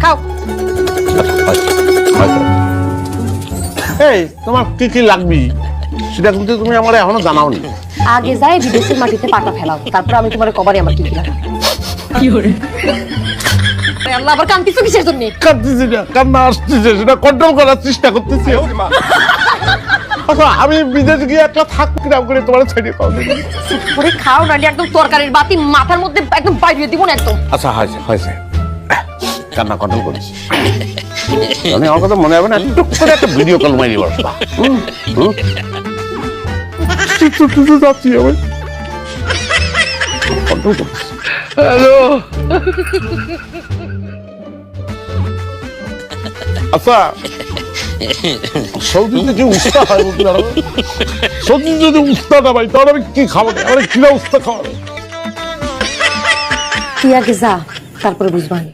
খাও। এই তোমার কি কি লাগবে সেটা কিন্তু তুমি আমার এখনো জানাওনি। আগে যাই বিদেশের মাটিতে পাটা ফেলাও, তারপর আমি তোমার কবারই আমার কি লাগে। কি করে আল্লাহ আবার কান্তিছো কিসের জন্য? কাঁদতেছি না, কান্না আসতেছে, সেটা কন্ট্রোল করার চেষ্টা করতেছি। আচ্ছা আমি বিদেশে গিয়ে একটা থাকবো কিরাম করে তোমার ছেড়ে পাবো। করে খাও, নাহলে একদম তরকারির বাতি মাথার মধ্যে একদম বাইরে দিব না একদম। আচ্ছা হয়েছে হয়েছে, কান্না কন্ট্রোল করিস। আমি আমার কথা মনে হবে না, টুক করে একটা ভিডিও কল মারি বসবা। যাচ্ছি আমি, কন্ট্রোল করিস। হ্যালো, আচ্ছা সৌদিতে যে উস্তা হয় বলতে পারো, সৌদি যদি উস্তা না পাই তাহলে আমি কি খাবো? আমার কিনা উস্তা খাওয়াবে? তুই আগে যা, তারপরে বুঝবানি।